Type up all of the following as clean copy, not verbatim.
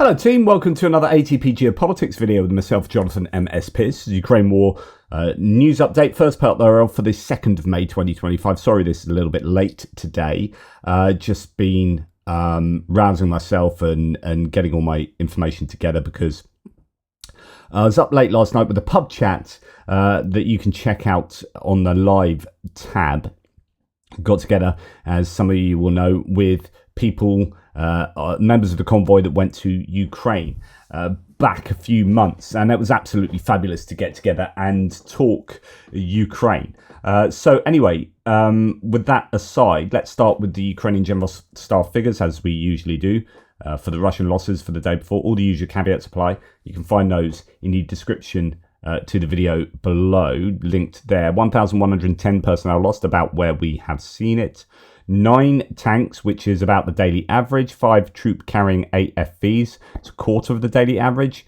Hello team, welcome to another ATP Geopolitics video with myself, Jonathan M.S. Pearce. Ukraine War news update, first part thereof for the 2nd of May 2025. Sorry this is a little bit late today. Just been rousing myself and getting all my information together because I was up late last night with a pub chat that you can check out on the live tab. Got together, as some of you will know, with people, members of the convoy that went to Ukraine back a few months, and it was absolutely fabulous to get together and talk Ukraine. So anyway, with that aside, let's start with the Ukrainian General Staff figures, as we usually do, for the Russian losses for the day before. All the usual caveats apply. You can find those in the description to the video below, linked there. 1,110 personnel lost, about where we have seen it. 9 tanks, which is about the daily average. 5 troop carrying AFVs, it's a quarter of the daily average,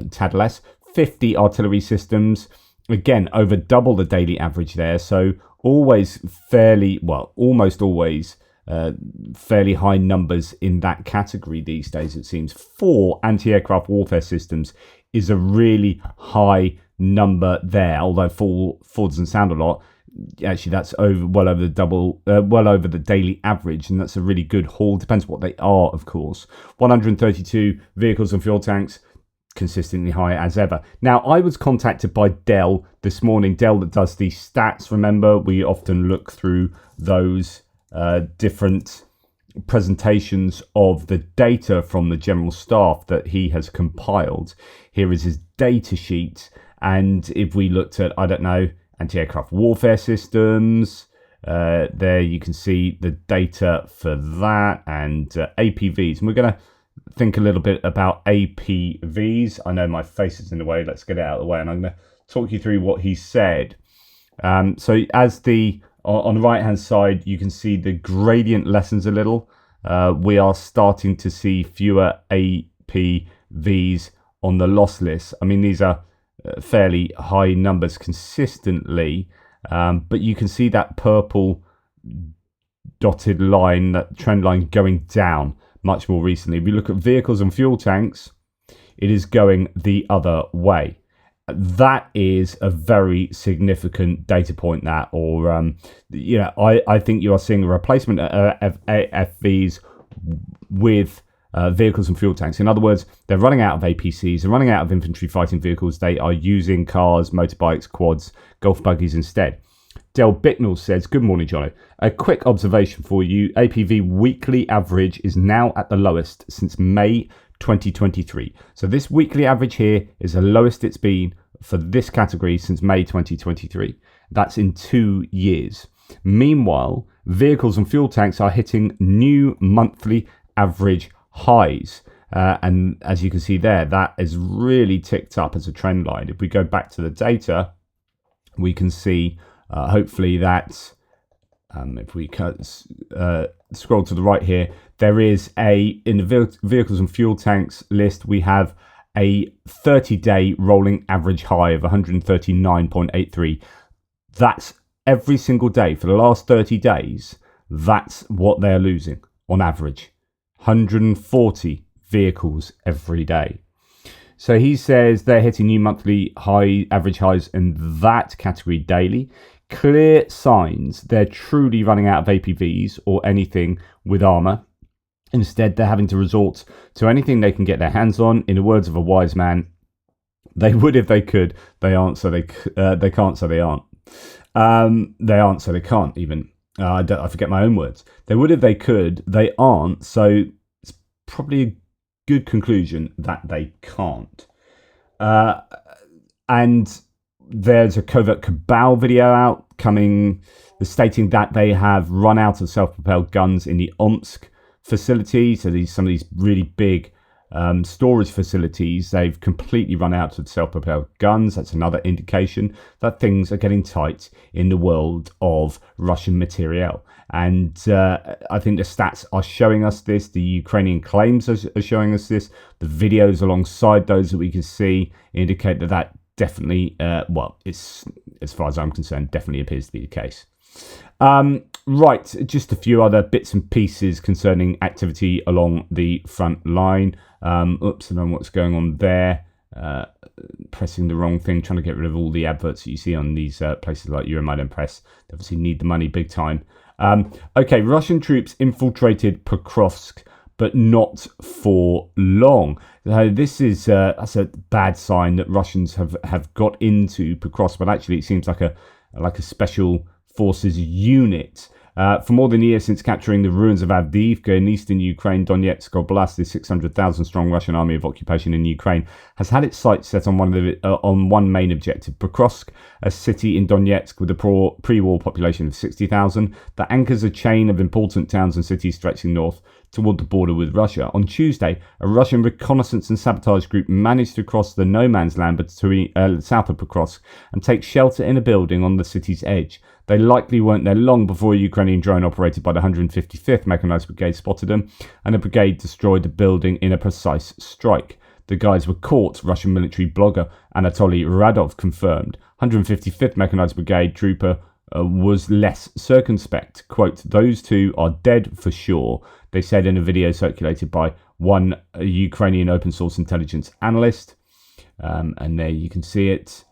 tad less. 50 artillery systems, again over double the daily average there. So always fairly, well, almost always fairly high numbers in that category these days, it seems. 4 anti-aircraft warfare systems is a really high number there, although 4 doesn't sound a lot. Actually, that's well over the daily average, and that's a really good haul. Depends what they are, of course. 132 vehicles and fuel tanks, consistently high as ever. Now, I was contacted by Dell this morning. Dell that does the stats. Remember, we often look through those different presentations of the data from the General Staff that he has compiled. Here is his data sheet, and if we looked at, I don't know, anti-aircraft warfare systems, there you can see the data for that, and APVs. And we're going to think a little bit about APVs. I know my face is in the way. Let's get it out of the way, and I'm going to talk you through what he said. So as on the right-hand side, you can see the gradient lessens a little. We are starting to see fewer APVs on the loss list. I mean, these are fairly high numbers consistently, but you can see that purple dotted line, that trend line, going down much more recently. If you look at vehicles and fuel tanks, it is going the other way. That is a very significant data point, that, or I think you are seeing a replacement of AFVs with vehicles and fuel tanks. In other words, they're running out of APCs, they're running out of infantry fighting vehicles. They are using cars, motorbikes, quads, golf buggies instead. Del Bicknell says, good morning, Jono. A quick observation for you. APV weekly average is now at the lowest since May 2023. So this weekly average here is the lowest it's been for this category since May 2023. That's in 2 years. Meanwhile, vehicles and fuel tanks are hitting new monthly average highs. And as you can see there, that has really ticked up as a trend line. If we go back to the data, we can see hopefully that if we scroll to the right here, there is in the vehicles and fuel tanks list, we have a 30-day rolling average high of 139.83. That's every single day for the last 30 days. That's what they're losing on average. 140 vehicles every day. So he says they're hitting new monthly average highs in that category daily. Clear signs they're truly running out of APVs or anything with armour. Instead, they're having to resort to anything they can get their hands on. In the words of a wise man, they would if they could. They aren't, so they can't, so they aren't. They aren't, so they can't even. I forget my own words. They would if they could. They aren't, so it's probably a good conclusion that they can't. And there's a covert cabal video out coming stating that they have run out of self-propelled guns in the Omsk facility. So some of these really big storage facilities, they've completely run out of self-propelled guns. That's another indication that things are getting tight in the world of Russian materiel. And I think the stats are showing us this. The Ukrainian claims are showing us this. The videos alongside those that we can see indicate that definitely, it's, as far as I'm concerned, definitely appears to be the case. Right, just a few other bits and pieces concerning activity along the front line. Oops, I don't know what's going on there. Pressing the wrong thing, trying to get rid of all the adverts that you see on these places like Euromaidan Press. They obviously need the money big time. Okay, Russian troops infiltrated Pokrovsk, but not for long. This is that's a bad sign that Russians have got into Pokrovsk, but actually it seems like a special forces unit. For more than a year since capturing the ruins of Avdiivka in eastern Ukraine, Donetsk Oblast, the 600,000-strong Russian army of occupation in Ukraine, has had its sights set on one main objective, Pokrovsk, a city in Donetsk with a pre-war population of 60,000 that anchors a chain of important towns and cities stretching north toward the border with Russia. On Tuesday, a Russian reconnaissance and sabotage group managed to cross the no man's land between south of Pokrovsk and take shelter in a building on the city's edge. They likely weren't there long before a Ukrainian drone operated by the 155th Mechanized Brigade spotted them, and the brigade destroyed the building in a precise strike. The guys were caught, Russian military blogger Anatoly Radov confirmed. 155th Mechanized Brigade trooper was less circumspect. Quote, "Those two are dead for sure," they said in a video circulated by one Ukrainian open source intelligence analyst. And there you can see it.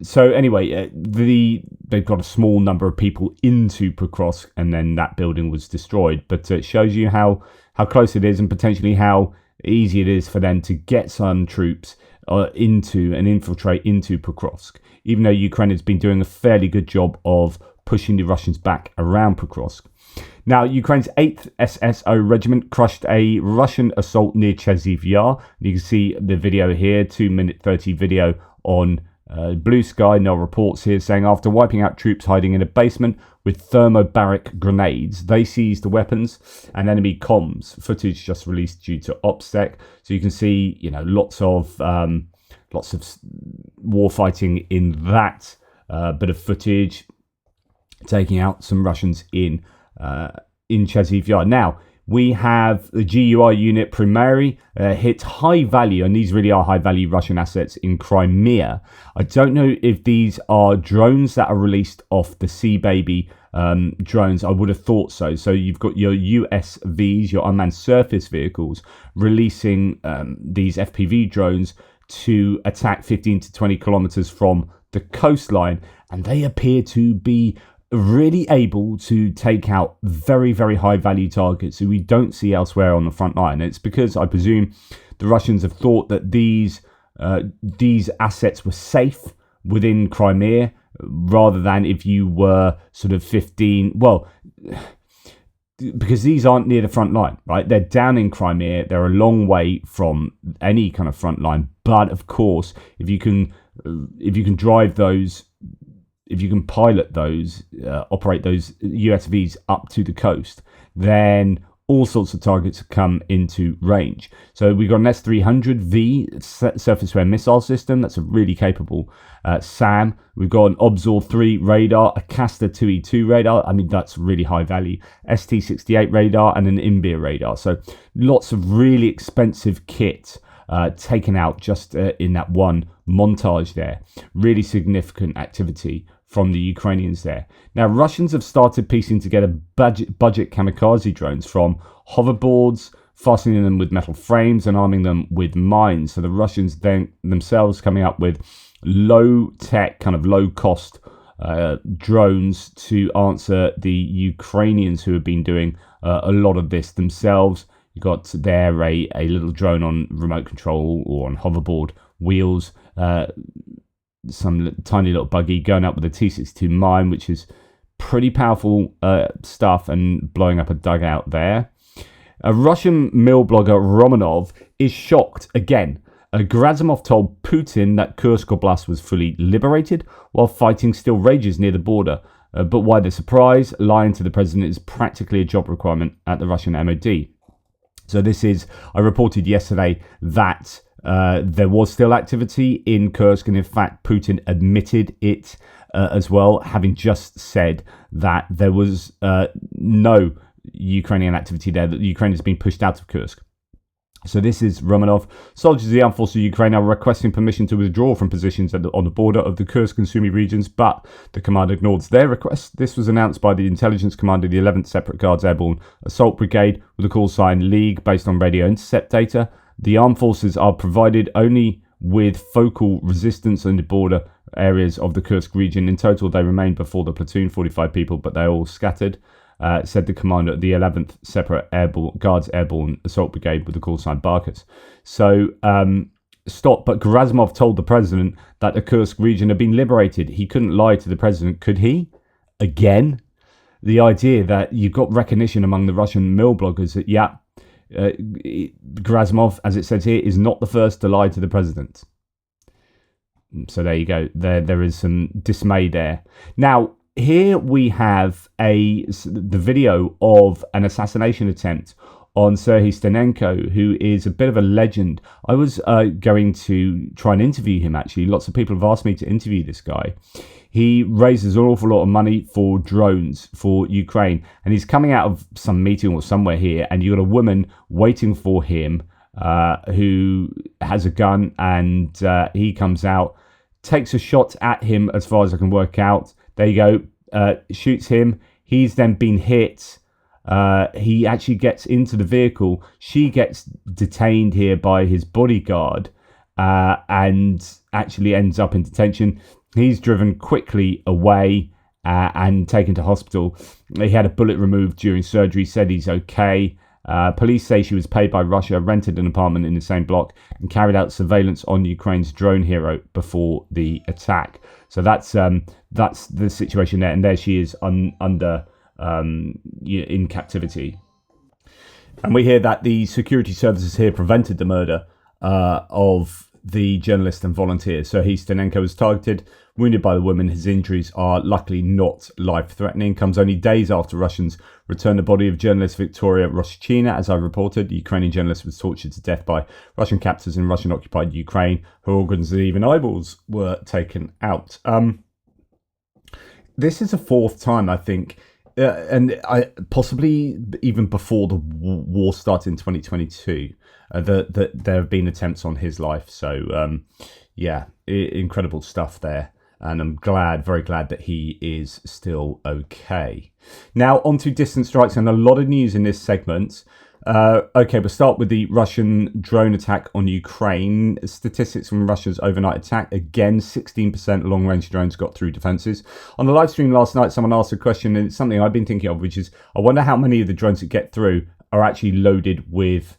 So anyway, they've got a small number of people into Pokrovsk, and then that building was destroyed. But it shows you how close it is, and potentially how easy it is for them to get some troops into and infiltrate into Pokrovsk, even though Ukraine has been doing a fairly good job of pushing the Russians back around Pokrovsk. Now, Ukraine's 8th SSO Regiment crushed a Russian assault near Chasiv Yar. You can see the video here, 2-minute 30 video on Blue Sky. No reports here saying after wiping out troops hiding in a basement with thermobaric grenades, they seized the weapons and enemy comms. Footage just released due to OPSEC. So you can see, lots of war fighting in that bit of footage, taking out some Russians in Chasiv Yar. Now, we have the GUI unit Primary hit high value, and these really are high value Russian assets in Crimea. I don't know if these are drones that are released off the Sea Baby drones. I would have thought so. So you've got your USVs, your unmanned surface vehicles, releasing these FPV drones to attack 15 to 20 kilometers from the coastline, and they appear to be really able to take out very, very high value targets who we don't see elsewhere on the front line. It's because I presume the Russians have thought that these assets were safe within Crimea, rather than if you were sort of 15, because these aren't near the front line, right? They're down in Crimea. They're a long way from any kind of front line. But of course, if you can drive those, if you can pilot those, operate those USVs up to the coast, then all sorts of targets come into range. So we've got an S-300V surface-to-air missile system. That's a really capable SAM. We've got an Obzor 3 radar, a Castor 2E2 radar. I mean, that's really high value. ST-68 radar and an Imbir radar. So lots of really expensive kit taken out just in that one montage there. Really significant activity from the Ukrainians there. Now, Russians have started piecing together budget kamikaze drones from hoverboards, fastening them with metal frames and arming them with mines. So the Russians then themselves coming up with low-tech, kind of low-cost drones to answer the Ukrainians who have been doing a lot of this themselves. You've got there a little drone on remote control or on hoverboard wheels, some tiny little buggy going up with a T-62 mine, which is pretty powerful stuff, and blowing up a dugout there. A Russian mill blogger, Romanov, is shocked again. Grazimov told Putin that Kursk Oblast was fully liberated, while fighting still rages near the border. But why the surprise? Lying to the president is practically a job requirement at the Russian MOD. So this is, I reported yesterday that there was still activity in Kursk, and in fact Putin admitted it as well, having just said that there was no Ukrainian activity there, that Ukraine has been pushed out of Kursk. So this is Romanov. Soldiers of the armed forces of Ukraine are requesting permission to withdraw from positions on the border of the Kursk and Sumy regions, but the command ignored their request. This was announced by the intelligence commander of the 11th Separate Guards Airborne Assault Brigade with a call sign League based on radio intercept data. The armed forces are provided only with focal resistance in the border areas of the Kursk region. In total, they remained before the platoon, 45 people, but they all scattered. Said the commander of the 11th Separate Guards Airborne Assault Brigade with the call sign Barkas. So, stop. But Gerasimov told the president that the Kursk region had been liberated. He couldn't lie to the president, could he? Again? The idea that you've got recognition among the Russian mill bloggers that, Gerasimov, as it says here, is not the first to lie to the president. So there you go. There is some dismay there. Now, here we have the video of an assassination attempt on Serhii Sternenko, who is a bit of a legend. I was going to try and interview him, actually. Lots of people have asked me to interview this guy. He raises an awful lot of money for drones for Ukraine, and he's coming out of some meeting or somewhere here, and you've got a woman waiting for him who has a gun, and he comes out, takes a shot at him as far as I can work out. There you go, shoots him. He's then been hit. He actually gets into the vehicle. She gets detained here by his bodyguard and actually ends up in detention. He's driven quickly away and taken to hospital. He had a bullet removed during surgery, said he's okay. Police say she was paid by Russia, rented an apartment in the same block, and carried out surveillance on Ukraine's drone hero before the attack. So that's the situation there, and there she is under in captivity. And we hear that the security services here prevented the murder of the journalist and volunteer. So Sternenko was targeted, wounded by the woman. His injuries are luckily not life-threatening. Comes only days after Russians returned the body of journalist Victoria Roshchina. As I reported, the Ukrainian journalist was tortured to death by Russian captors in Russian-occupied Ukraine. Her organs and even eyeballs were taken out. This is the fourth time, I think, and possibly even before the war started in 2022, that there have been attempts on his life. So, incredible stuff there. And I'm very glad that he is still okay. Now, on to distant strikes, and a lot of news in this segment. Okay, we'll start with the Russian drone attack on Ukraine. Statistics from Russia's overnight attack. Again, 16% long-range drones got through defences. On the live stream last night, someone asked a question, and it's something I've been thinking of, which is, I wonder how many of the drones that get through are actually loaded with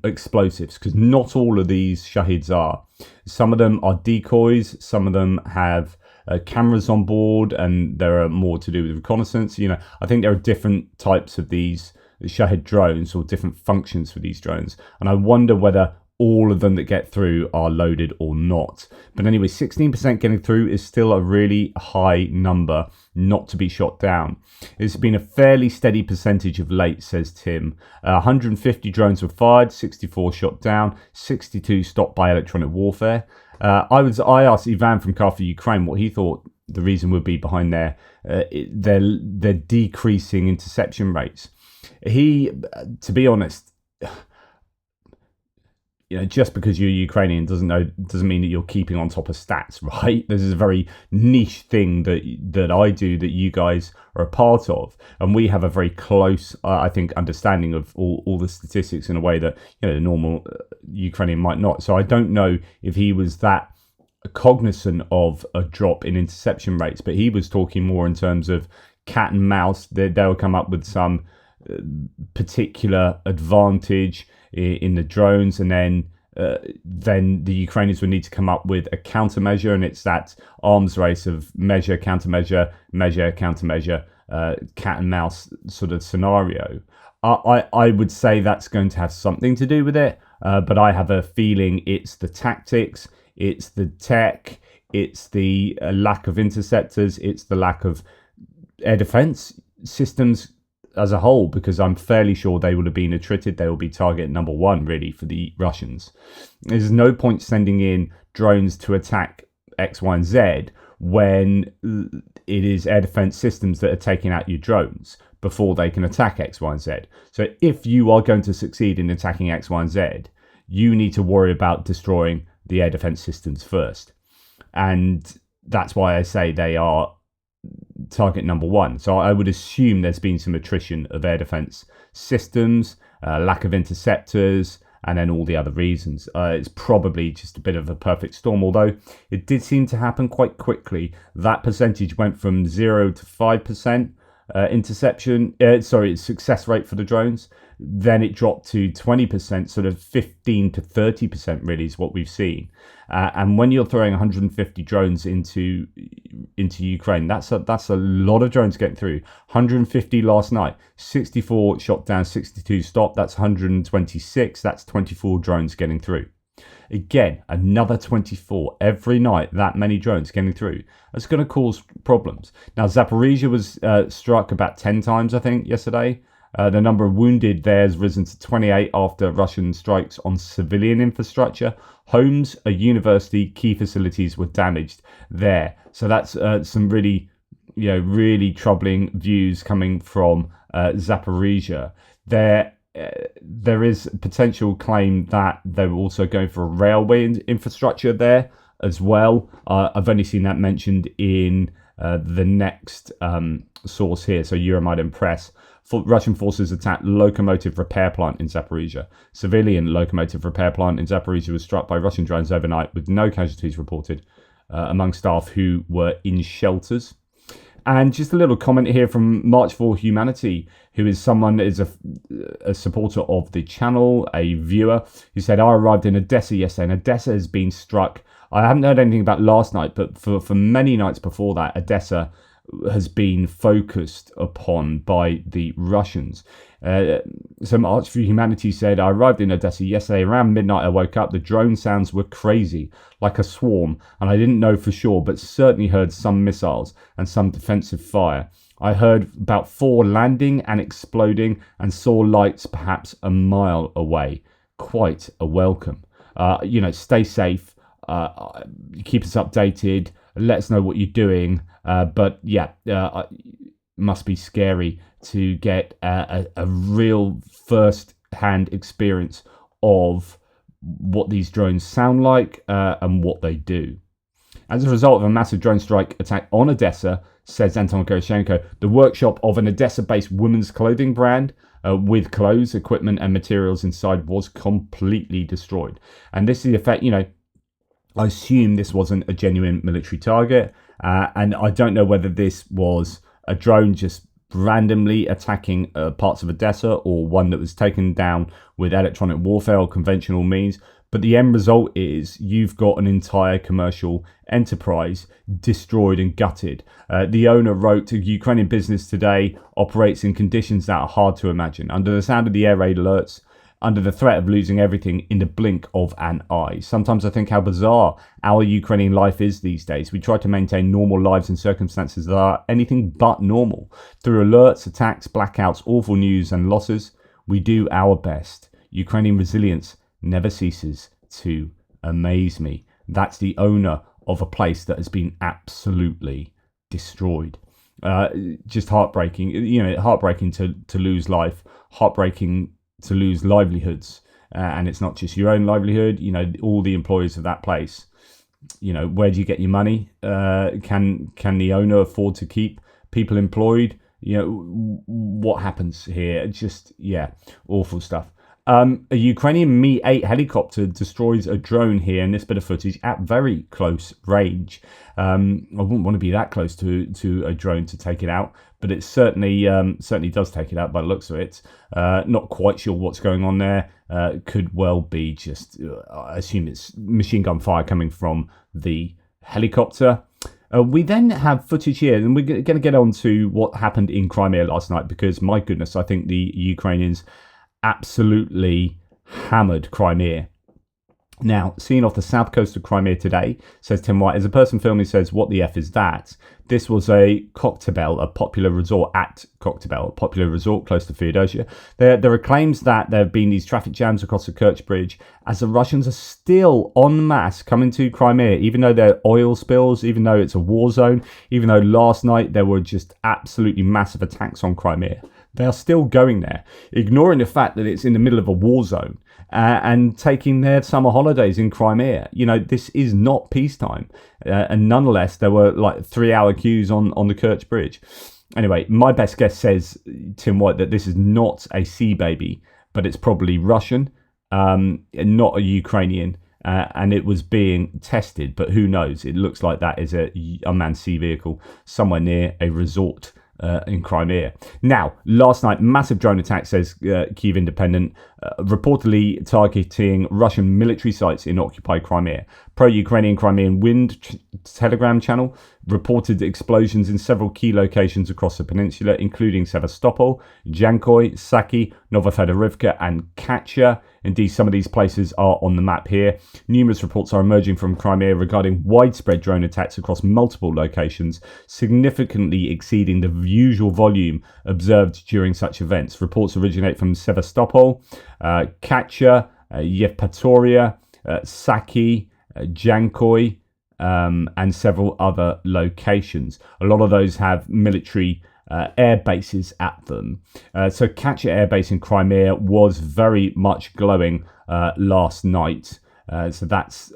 explosives, because not all of these Shahids are. Some of them are decoys, some of them have cameras on board, and there are more to do with reconnaissance. I think there are different types of these Shahid drones, or different functions for these drones, and I wonder whether all of them that get through are loaded or not. But anyway, 16% getting through is still a really high number not to be shot down. It's been a fairly steady percentage of late, says Tim. 150 drones were fired, 64 shot down, 62 stopped by electronic warfare. I asked Ivan from Car for Ukraine what he thought the reason would be behind their decreasing interception rates. He, to be honest, just because you're Ukrainian doesn't mean that you're keeping on top of stats, right? This is a very niche thing that I do that you guys are a part of, and we have a very close, I think, understanding of all the statistics in a way that the normal Ukrainian might not. So I don't know if he was that cognizant of a drop in interception rates, but he was talking more in terms of cat and mouse. They'll come up with some particular advantage in the drones, and then the Ukrainians would need to come up with a countermeasure, and it's that arms race of measure, countermeasure, measure, countermeasure, cat and mouse sort of scenario. I would say that's going to have something to do with it, but I have a feeling it's the tactics, it's the tech, it's the lack of interceptors, it's the lack of air defense systems as a whole, because I'm fairly sure they would have been attrited. They will be target number one, really, for the Russians. There's no point sending in drones to attack X, Y, and Z when it is air defense systems that are taking out your drones before they can attack X, Y, and Z. So if you are going to succeed in attacking X, Y, and Z, you need to worry about destroying the air defense systems first. And that's why I say they are target number one. So I would assume there's been some attrition of air defense systems, lack of interceptors, and then all the other reasons. It's probably just a bit of a perfect storm, although it did seem to happen quite quickly. That percentage went from 0 to 5% success rate for the drones. Then it dropped to 20%, sort of 15 to 30% really is what we've seen. And when you're throwing 150 drones into Ukraine, that's a lot of drones getting through. 150 last night, 64 shot down, 62 stopped. That's 126. That's 24 drones getting through. Again, another 24 every night. That many drones getting through. That's going to cause problems. Now, Zaporizhzhia was struck about 10 times, I think, yesterday. The number of wounded there has risen to 28 after Russian strikes on civilian infrastructure. Homes, a university, key facilities were damaged there. So that's some really troubling views coming from Zaporizhzhia. There is potential claim that they were also going for a railway infrastructure there as well. I've only seen that mentioned in the next source here, so Euromaidan Press. Russian forces attacked locomotive repair plant in Zaporizhzhia. Civilian locomotive repair plant in Zaporizhzhia was struck by Russian drones overnight with no casualties reported among staff who were in shelters. And just a little comment here from March for Humanity, who is a supporter of the channel, a viewer, who said, I arrived in Odesa yesterday, and Odesa has been struck. I haven't heard anything about last night, but for many nights before that, Odesa has been focused upon by the Russians. So March for Humanity said, I arrived in Odesa yesterday around midnight. I woke up. The drone sounds were crazy, like a swarm, and I didn't know for sure, but certainly heard some missiles and some defensive fire. I heard about 4 landing and exploding and saw lights perhaps a mile away. Quite a welcome. Stay safe. Keep us updated. Let us know what you're doing. But must be scary to get a real first-hand experience of what these drones sound like and what they do. As a result of a massive drone strike attack on Odesa, says Anton Gerashenko, the workshop of an Odesa-based women's clothing brand with clothes, equipment, and materials inside was completely destroyed. And this is the effect, I assume this wasn't a genuine military target, and I don't know whether this was a drone just randomly attacking parts of Odesa or one that was taken down with electronic warfare or conventional means. But the end result is you've got an entire commercial enterprise destroyed and gutted. The owner wrote, Ukrainian business today operates in conditions that are hard to imagine. Under the sound of the air raid alerts, under the threat of losing everything in the blink of an eye. Sometimes I think how bizarre our Ukrainian life is these days. We try to maintain normal lives in circumstances that are anything but normal. Through alerts, attacks, blackouts, awful news and losses, we do our best. Ukrainian resilience never ceases to amaze me. That's the owner of a place that has been absolutely destroyed. Just heartbreaking. Heartbreaking to lose life. Heartbreaking to lose livelihoods, and it's not just your own livelihood. All the employees of that place. Where do you get your money? Can the owner afford to keep people employed? What happens here? Just awful stuff. A Ukrainian Mi-8 helicopter destroys a drone here in this bit of footage at very close range. I wouldn't want to be that close to a drone to take it out, but it certainly does take it out by the looks of it. Not quite sure what's going on there. Could well be just, I assume it's machine gun fire coming from the helicopter. We then have footage here, and we're going to get on to what happened in Crimea last night, because my goodness, I think the Ukrainians absolutely hammered Crimea. Now, seen off the south coast of Crimea today, says Tim White, as a person filming says, what the F is that? This was a Koktebel, a popular resort at Koktebel, a popular resort close to Feodosia. There are claims that there have been these traffic jams across the Kerch Bridge as the Russians are still en masse coming to Crimea, even though there are oil spills, even though it's a war zone, even though last night there were just absolutely massive attacks on Crimea. They are still going there, ignoring the fact that it's in the middle of a war zone and taking their summer holidays in Crimea. You know, this is not peacetime. And nonetheless, there were like 3-hour queues on the Kerch Bridge. Anyway, my best guess, says Tim White, that this is not a sea baby, but it's probably Russian, not a Ukrainian. And it was being tested, but who knows? It looks like that is a unmanned sea vehicle somewhere near a resort in Crimea. Now, last night, massive drone attack, says Kyiv Independent, reportedly targeting Russian military sites in occupied Crimea. Pro-Ukrainian Crimean Wind Telegram channel reported explosions in several key locations across the peninsula, including Sevastopol, Jankoy, Saki, Novofedorivka, and Katya. Indeed, some of these places are on the map here. Numerous reports are emerging from Crimea regarding widespread drone attacks across multiple locations, significantly exceeding the usual volume observed during such events. Reports originate from Sevastopol, Katya, Yevpatoria, Saki, Jankoy, and several other locations. A lot of those have military air bases at them. So Katya Air Base in Crimea was very much glowing last night. So that's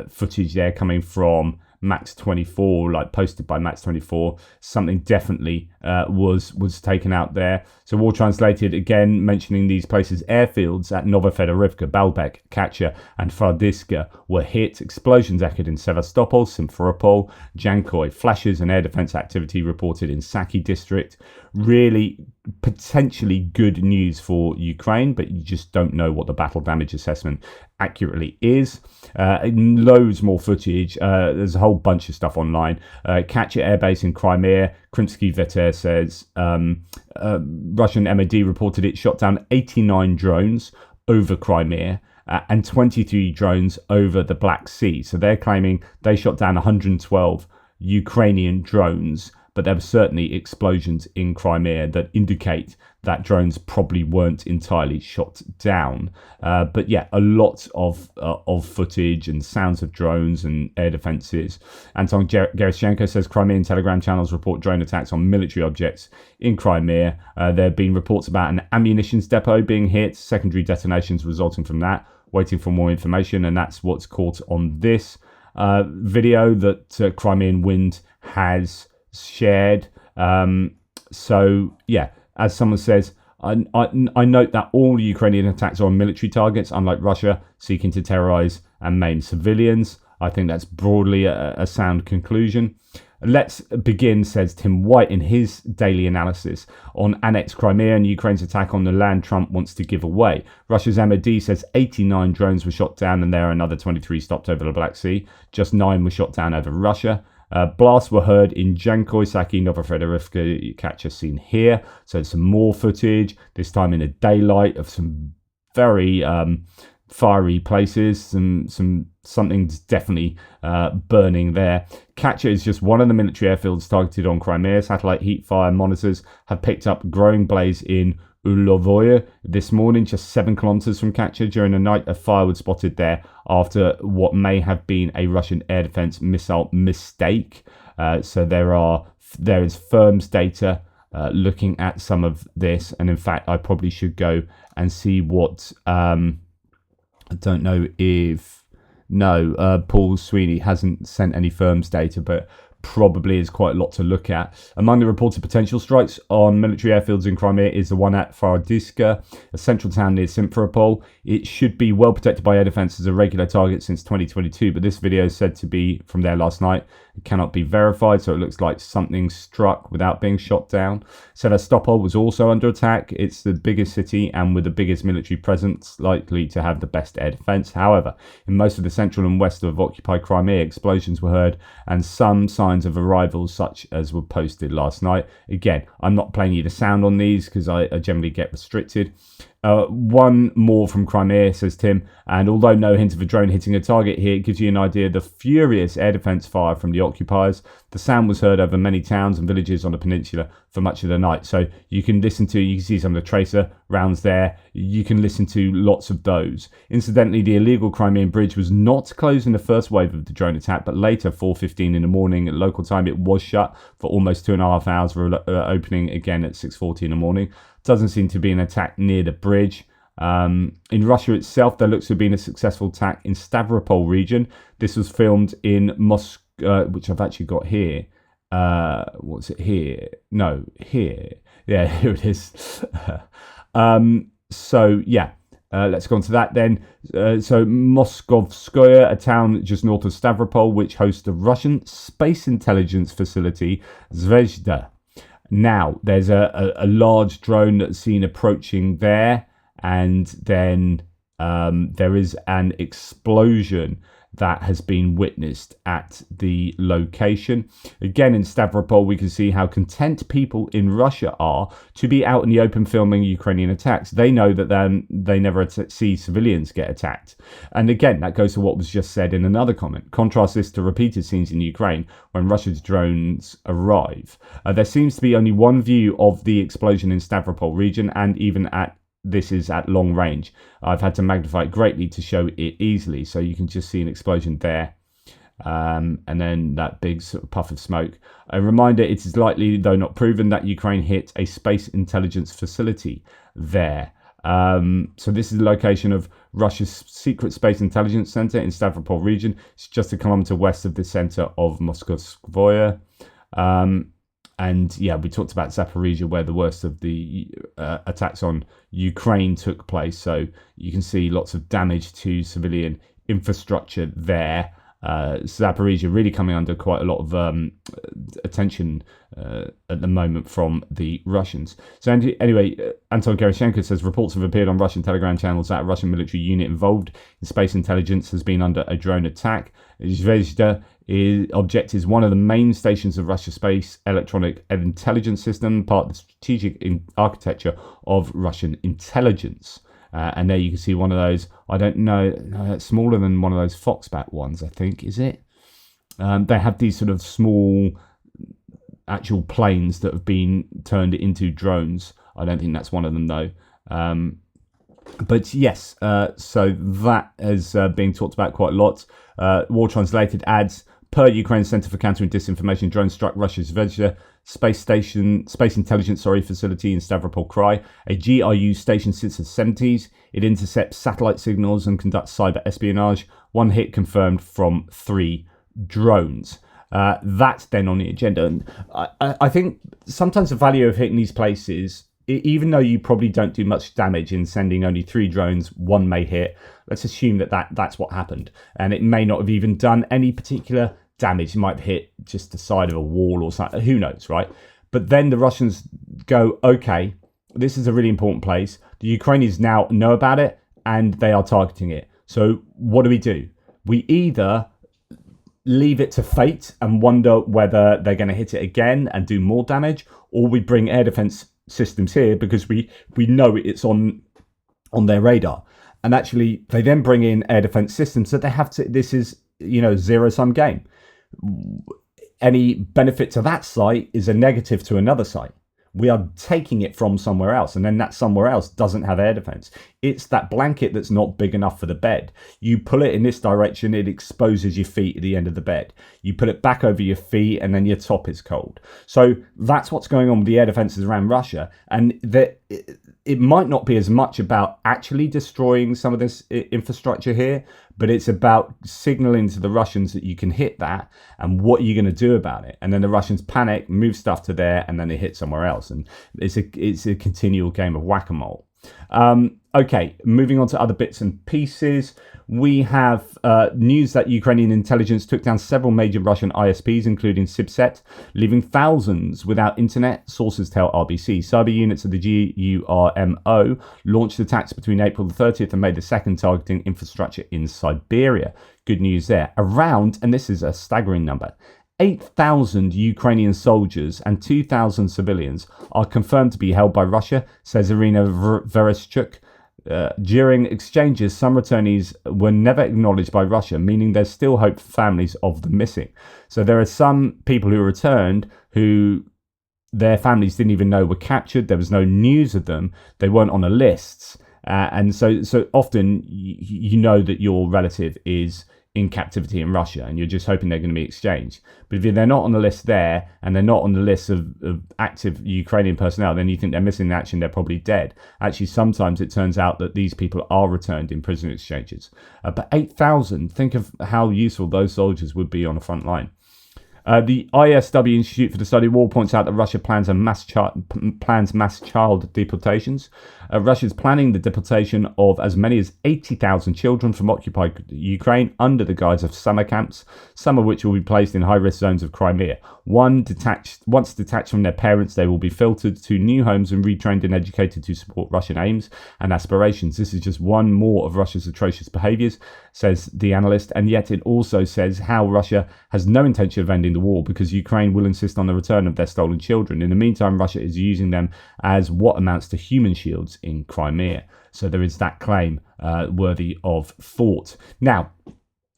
footage there coming from Max 24, like posted by Max 24. Something definitely was taken out there. So War Translated again mentioning these places: airfields at Novofedorivka, Baalbek, Katya, and Fardiska were hit. Explosions echoed in Sevastopol, Simferopol, Jankoy. Flashes and air defense activity reported in Saki district. Really potentially good news for Ukraine, but you just don't know what the battle damage assessment accurately is. Loads more footage. There's a whole bunch of stuff online. Katya Air Base in Crimea, Krimsky Veter says Russian MOD reported it shot down 89 drones over Crimea and 23 drones over the Black Sea. So they're claiming they shot down 112 Ukrainian drones, but there were certainly explosions in Crimea that indicate that drones probably weren't entirely shot down. But yeah, a lot of footage and sounds of drones and air defenses. Anton Gerashchenko says Crimean Telegram channels report drone attacks on military objects in Crimea. There have been reports about an ammunition depot being hit, secondary detonations resulting from that. Waiting for more information, and that's what's caught on this video that Crimean Wind has shared. So yeah, as someone says, I note that all Ukrainian attacks are on military targets, unlike Russia seeking to terrorize and maim civilians. I think that's broadly a sound conclusion. Let's begin, says Tim White in his daily analysis on annexed Crimea and Ukraine's attack on the land Trump wants to give away. Russia's MOD says 89 drones were shot down and there are another 23 stopped over the Black Sea. Just 9 were shot down over Russia. Blasts were heard in Jankoy, Saki, Novofedorivka, Katya seen here. So some more footage, this time in the daylight, of some very fiery places. Something's definitely burning there. Katya is just one of the military airfields targeted on Crimea. Satellite heat fire monitors have picked up growing blaze in Ulovoye this morning, just 7 kilometers from Katya. During the night, a fire was spotted there after what may have been a Russian air defense missile mistake. So there is firms data looking at some of this, and in fact, I probably should go and see what. I don't know if Paul Sweeney hasn't sent any firms data, but probably is quite a lot to look at. Among the reported potential strikes on military airfields in Crimea is the one at Fardiska, a central town near Simferopol. It should be well protected by air defense as a regular target since 2022, but this video is said to be from there last night. It cannot be verified, so it looks like something struck without being shot down. Sevastopol was also under attack. It's the biggest city and with the biggest military presence, likely to have the best air defense. However, in most of the central and west of occupied Crimea, explosions were heard and some signs of arrivals such as were posted last night. Again, I'm not playing you the sound on these because I generally get restricted. One more from Crimea, says Tim, and although no hint of a drone hitting a target here, it gives you an idea of the furious air defence fire from the occupiers. The sound was heard over many towns and villages on the peninsula for much of the night. So you can see some of the tracer rounds there. You can listen to lots of those. Incidentally, the illegal Crimean bridge was not closed in the first wave of the drone attack, but later, 4:15 in the morning at local time, it was shut for almost 2.5 hours, opening again at 6:40 in the morning. Doesn't seem to be an attack near the bridge. In Russia itself, there looks to have been a successful attack in Stavropol region. This was filmed in Moscow, which I've actually got here. What's it here? No, here. Yeah, here it is. Let's go on to that then. So Moskovskoye, a town just north of Stavropol, which hosts the Russian space intelligence facility Zvezda. Now, there's a large drone that's seen approaching there, and then there is an explosion that has been witnessed at the location. Again, in Stavropol, we can see how content people in Russia are to be out in the open filming Ukrainian attacks. They know that then they never see civilians get attacked. And again, that goes to what was just said in another comment. Contrast this to repeated scenes in Ukraine when Russia's drones arrive. There seems to be only one view of the explosion in Stavropol region, and even this is at long range. I've had to magnify it greatly to show it easily, so you can just see an explosion there, and then that big sort of puff of smoke. A reminder, it is likely, though not proven, that Ukraine hit a space intelligence facility there. So this is the location of Russia's secret space intelligence center in Stavropol region. It's just a kilometer west of the center of Moskovskoye. And yeah, we talked about Zaporizhzhia, where the worst of the attacks on Ukraine took place. So you can see lots of damage to civilian infrastructure there. Zaporizhzhia really coming under quite a lot of attention at the moment from the Russians. So anyway, Anton Gerashenko says reports have appeared on Russian Telegram channels that a Russian military unit involved in space intelligence has been under a drone attack. Zvezda object is one of the main stations of Russia's space electronic intelligence system, part of the strategic architecture of Russian intelligence. And there you can see one of those. I don't know, it's smaller than one of those Foxbat ones, I think, is it? They have these sort of small actual planes that have been turned into drones. I don't think that's one of them, though. But yes, so that is being talked about quite a lot. War Translated adds, per Ukraine Center for Countering Disinformation, drone struck Russia's Zvezda space intelligence facility in Stavropol Krai. A GRU station since the 70s. It intercepts satellite signals and conducts cyber espionage. One hit confirmed from 3 drones. That's then on the agenda. And I think sometimes the value of hitting these places, even though you probably don't do much damage in sending only 3 drones, 1 may hit. Let's assume that's what happened. And it may not have even done any particular damage. It might have hit just the side of a wall or something. Who knows, right? But then the Russians go, okay, this is a really important place. The Ukrainians now know about it and they are targeting it. So what do? We either leave it to fate and wonder whether they're going to hit it again and do more damage, or we bring air defense systems here because we know it's on their radar. And actually they then bring in air defense systems that they have to, this is, zero-sum game. Any benefit to that site is a negative to another site. We are taking it from somewhere else, and then that somewhere else doesn't have air defense. It's that blanket that's not big enough for the bed. You pull it in this direction, it exposes your feet at the end of the bed. You put it back over your feet, and then your top is cold. So that's what's going on with the air defenses around Russia. And it might not be as much about actually destroying some of this infrastructure here, but it's about signaling to the Russians that you can hit that, and what are you going to do about it? And then the Russians panic, move stuff to there, and then they hit somewhere else. And it's a continual game of whack-a-mole. Okay, moving on to other bits and pieces. We have news that Ukrainian intelligence took down several major Russian ISPs, including Sibset, leaving thousands without internet, sources tell RBC. Cyber units of the GURMO launched attacks between April the 30th and May the 2nd, targeting infrastructure in Siberia. Good news there. Around, and this is a staggering number, 8,000 Ukrainian soldiers and 2,000 civilians are confirmed to be held by Russia, says Irina Vereshchuk, During exchanges, some returnees were never acknowledged by Russia, meaning there's still hope for families of the missing. So there are some people who returned who their families didn't even know were captured. There was no news of them. They weren't on the lists. And so often you know that your relative is in captivity in Russia and you're just hoping they're going to be exchanged. But if they're not on the list there and they're not on the list of active Ukrainian personnel, then you think they're missing in action, they're probably dead. Actually, sometimes it turns out that these people are returned in prisoner exchanges. But 8,000, think of how useful those soldiers would be on the front line. The ISW Institute for the Study of War points out that Russia plans mass child deportations. Russia's planning the deportation of as many as 80,000 children from occupied Ukraine under the guise of summer camps, some of which will be placed in high-risk zones of Crimea. Once detached from their parents, they will be filtered to new homes and retrained and educated to support Russian aims and aspirations. This is just one more of Russia's atrocious behaviours, says the analyst, and yet it also says how Russia has no intention of ending the war because Ukraine will insist on the return of their stolen children. In the meantime, Russia is using them as what amounts to human shields in Crimea. So there is that claim worthy of thought. Now,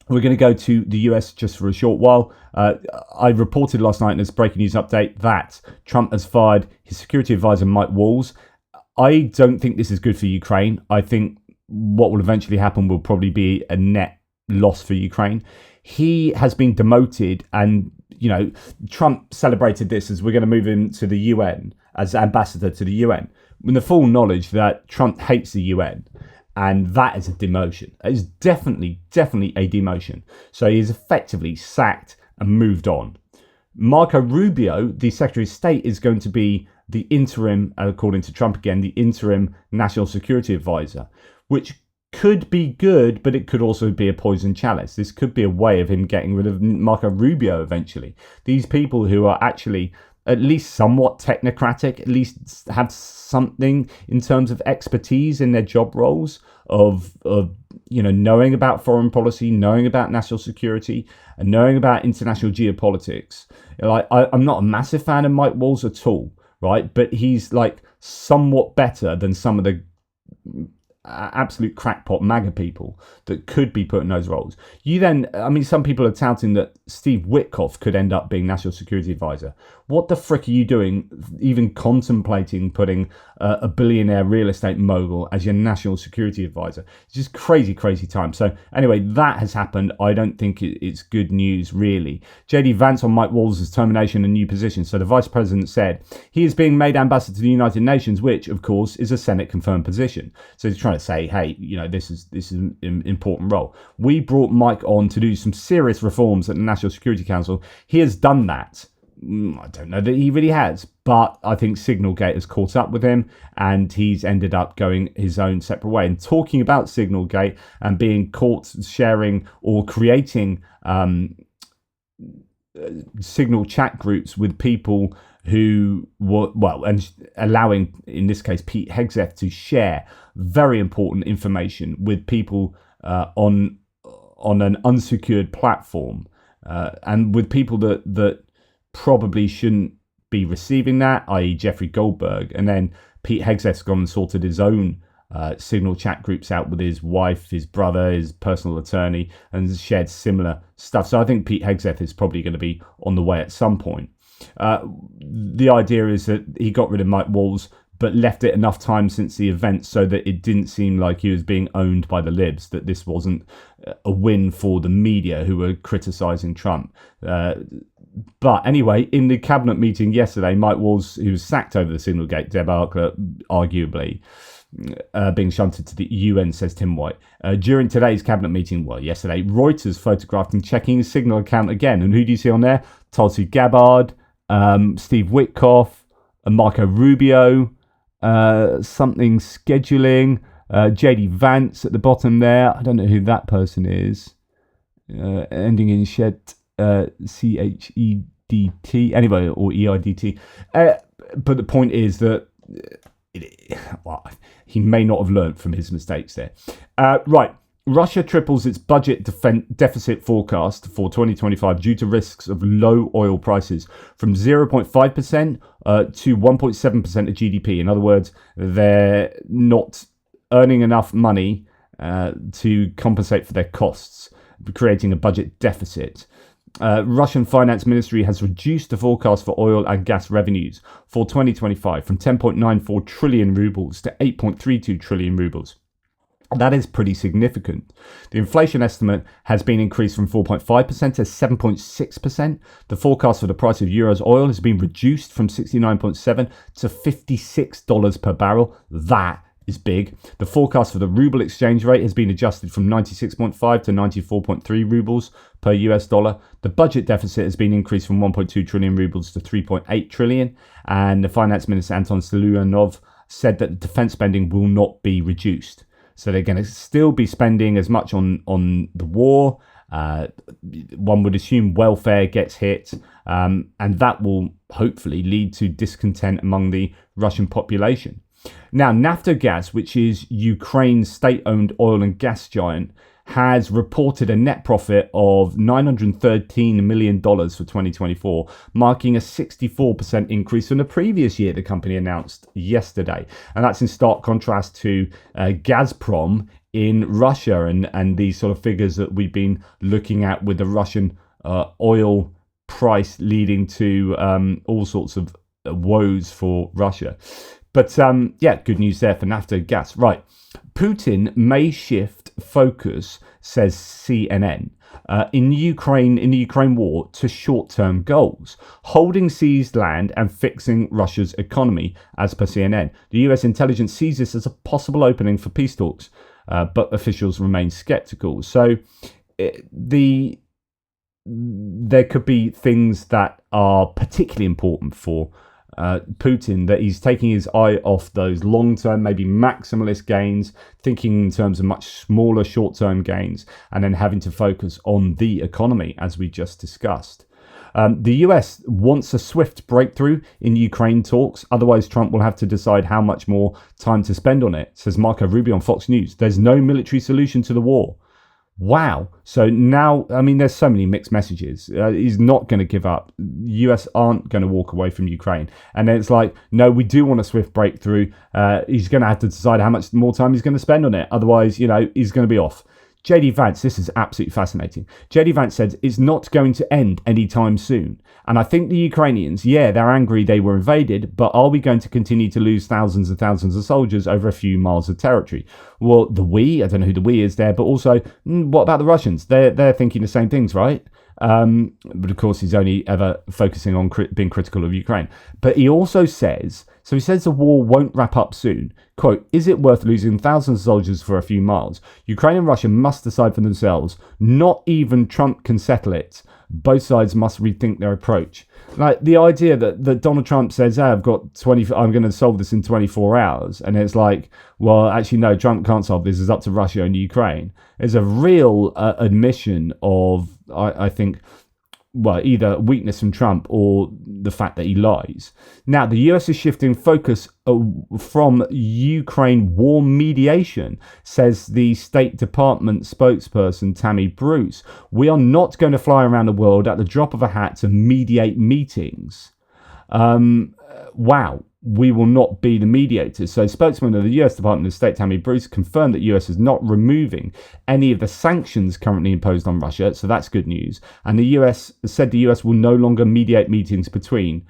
we're going to go to the US just for a short while. I reported last night in this breaking news update that Trump has fired his security advisor, Mike Waltz. I don't think this is good for Ukraine. I think what will eventually happen will probably be a net loss for Ukraine. He has been demoted, and Trump celebrated this as we're going to move him to the UN as ambassador to the UN, with the full knowledge that Trump hates the UN, and that is a demotion. It is definitely a demotion. So he is effectively sacked and moved on. Marco Rubio, the Secretary of State, is going to be the interim, according to Trump again, the interim national security advisor, which could be good, but it could also be a poison chalice. This could be a way of him getting rid of Marco Rubio eventually. These people who are actually at least somewhat technocratic, at least have something in terms of expertise in their job roles of knowing about foreign policy, knowing about national security, and knowing about international geopolitics. I'm not a massive fan of Mike Waltz at all, right? But he's somewhat better than some of the absolute crackpot MAGA people that could be put in those roles. Some people are touting that Steve Witkoff could end up being national security advisor. What the frick are you doing, even contemplating putting a billionaire real estate mogul as your national security advisor? It's just crazy time. So anyway, that has happened. I don't think it's good news, really. JD Vance on Mike Waltz's termination and new position. So the vice president said he is being made ambassador to the United Nations, which of course is a Senate confirmed position. So he's trying to say, hey, this is an important role. We brought Mike on to do some serious reforms at the National Security Council. He has done that. I don't know that he really has, but I think Signalgate has caught up with him and he's ended up going his own separate way. And talking about Signalgate and being caught sharing or creating Signal chat groups with people who were, and allowing, in this case, Pete Hegseth to share very important information with people on an unsecured platform and with people that probably shouldn't be receiving that, i.e. Jeffrey Goldberg. And then Pete Hegseth's gone and sorted his own Signal chat groups out with his wife, his brother, his personal attorney, and shared similar stuff. So I think Pete Hegseth is probably going to be on the way at some point. The idea is that he got rid of Mike Waltz, but left it enough time since the event so that it didn't seem like he was being owned by the libs, that this wasn't a win for the media who were criticising Trump. But anyway, in the cabinet meeting yesterday, Mike Waltz, who was sacked over the Signalgate debacle, arguably, being shunted to the UN, says Tim White. During today's cabinet meeting, yesterday, Reuters photographed him checking his Signal account again. And who do you see on there? Tulsi Gabbard, Steve Witkoff, Marco Rubio, something scheduling, JD Vance at the bottom there. I don't know who that person is. Ending in Chet. CHEDT, anyway, or EIDT. But the point is that he may not have learned from his mistakes there. Right. Russia triples its budget deficit forecast for 2025 due to risks of low oil prices from 0.5% to 1.7% of GDP. In other words, they're not earning enough money to compensate for their costs, creating a budget deficit. Russian finance ministry has reduced the forecast for oil and gas revenues for 2025 from 10.94 trillion rubles to 8.32 trillion rubles. That is pretty significant. The inflation estimate has been increased from 4.5% to 7.6%. The forecast for the price of Euro's oil has been reduced from $69.7 to $56 per barrel. That is big. The forecast for the ruble exchange rate has been adjusted from 96.5 to 94.3 rubles per US dollar. The budget deficit has been increased from 1.2 trillion rubles to 3.8 trillion. And the finance minister Anton Siluanov said that defense spending will not be reduced. So they're going to still be spending as much on the war. One would assume welfare gets hit, and that will hopefully lead to discontent among the Russian population. Now, Naftogaz, which is Ukraine's state-owned oil and gas giant, has reported a net profit of $913 million for 2024, marking a 64% increase from the previous year, the company announced yesterday. And that's in stark contrast to Gazprom in Russia and these sort of figures that we've been looking at with the Russian oil price leading to all sorts of woes for Russia. But good news there for Naftogaz. Right. Putin may shift focus, says CNN, in the Ukraine war to short-term goals, holding seized land and fixing Russia's economy, as per CNN. The US intelligence sees this as a possible opening for peace talks, but officials remain skeptical. So there could be things that are particularly important for Putin, that he's taking his eye off those long-term, maybe maximalist gains, thinking in terms of much smaller short-term gains, and then having to focus on the economy, as we just discussed. The US wants a swift breakthrough in Ukraine talks, otherwise Trump will have to decide how much more time to spend on it, says Marco Rubio on Fox News. There's no military solution to the war. Wow. So now, I mean, there's so many mixed messages. He's not going to give up. The US aren't going to walk away from Ukraine. And then it's like, no, we do want a swift breakthrough. He's going to have to decide how much more time he's going to spend on it. Otherwise, he's going to be off. JD Vance, this is absolutely fascinating. JD Vance said it's not going to end anytime soon. And I think the Ukrainians, they're angry they were invaded, but are we going to continue to lose thousands and thousands of soldiers over a few miles of territory? Well, I don't know who the we is there, but also, what about the Russians? They're thinking the same things, right? But of course, he's only ever focusing on being critical of Ukraine. But he also says the war won't wrap up soon. Quote, is it worth losing thousands of soldiers for a few miles? Ukraine and Russia must decide for themselves. Not even Trump can settle it. Both sides must rethink their approach. Like the idea that Donald Trump says, I'm going to solve this in 24 hours. And it's like, well, actually, no, Trump can't solve this. It's up to Russia and Ukraine. Is a real admission of, I think, either weakness from Trump or the fact that he lies. Now, the US is shifting focus from Ukraine war mediation, says the State Department spokesperson Tammy Bruce. We are not going to fly around the world at the drop of a hat to mediate meetings. Wow. We will not be the mediators. So spokesman of the US Department of State, Tammy Bruce, confirmed that US is not removing any of the sanctions currently imposed on Russia. So that's good news. And the US said the US will no longer mediate meetings between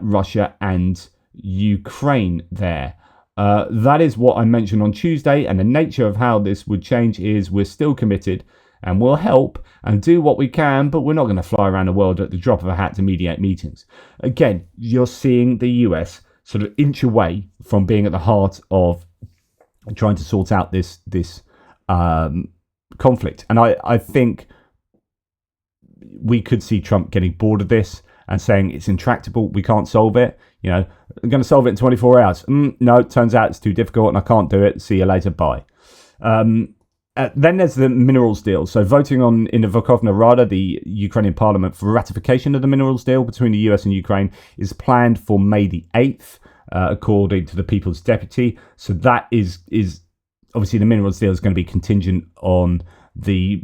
Russia and Ukraine there. That is what I mentioned on Tuesday. And the nature of how this would change is we're still committed and we'll help and do what we can, but we're not going to fly around the world at the drop of a hat to mediate meetings. Again, you're seeing the US sort of inch away from being at the heart of trying to sort out this conflict. And I think we could see Trump getting bored of this and saying it's intractable, we can't solve it. I'm going to solve it in 24 hours. No, it turns out it's too difficult and I can't do it. See you later, bye. Then there's the minerals deal. So voting in the Verkhovna Rada, the Ukrainian parliament, for ratification of the minerals deal between the US and Ukraine is planned for May the 8th, according to the People's Deputy. So that is obviously the minerals deal is going to be contingent on the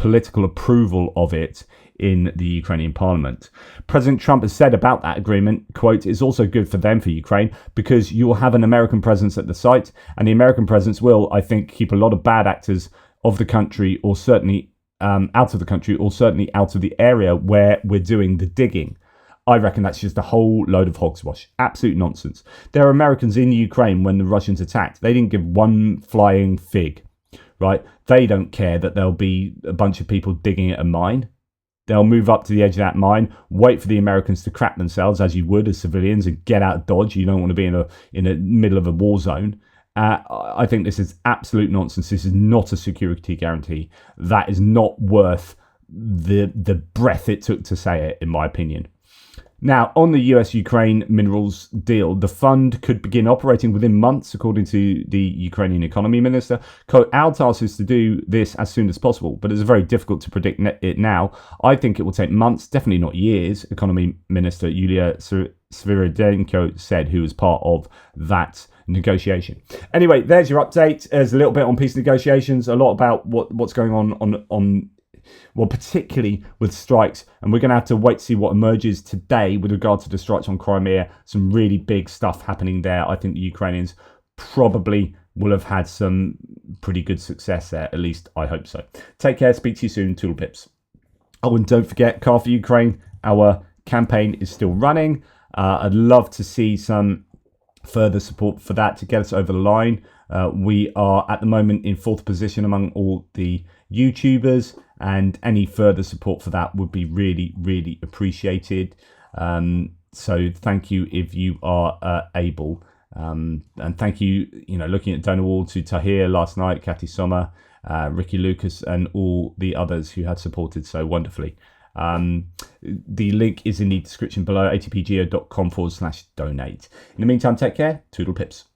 political approval of it in the Ukrainian parliament. President Trump has said about that agreement, quote, "It's also good for them, for Ukraine, because you'll have an American presence at the site, and the American presence will, I think, keep a lot of bad actors of the country, or certainly out of the country, or certainly out of the area where we're doing the digging." I reckon that's just a whole load of hogswash. Absolute nonsense. There are Americans in Ukraine when the Russians attacked. They didn't give one flying fig, right? They don't care that there'll be a bunch of people digging at a mine. They'll move up to the edge of that mine, wait for the Americans to crap themselves, as you would as civilians, and get out of Dodge. You don't want to be in the middle of a war zone. I think this is absolute nonsense. This is not a security guarantee. That is not worth the breath it took to say it, in my opinion. Now, on the US-Ukraine minerals deal, the fund could begin operating within months, according to the Ukrainian economy minister. Our task is to do this as soon as possible, but it's very difficult to predict it now. I think it will take months, definitely not years, economy minister Yulia Sviridenko said, who was part of that negotiation. Anyway, there's your update. There's a little bit on peace negotiations, a lot about what's going on well, particularly with strikes, and we're going to have to wait to see what emerges today with regard to the strikes on Crimea. Some really big stuff happening there. I think the Ukrainians probably will have had some pretty good success there, at least I hope so. Take care, speak to you soon, Toodle Pips. Oh, and don't forget, Car for Ukraine, our campaign is still running. I'd love to see some further support for that to get us over the line. We are at the moment in 4th position among all the YouTubers, and any further support for that would be really, really appreciated. So thank you if you are able. And thank you, looking at donor wall, to Tahir last night, Kathy Sommer, Ricky Lucas, and all the others who had supported so wonderfully. The link is in the description below, atpgeo.com/donate. In the meantime, take care. Toodle Pips.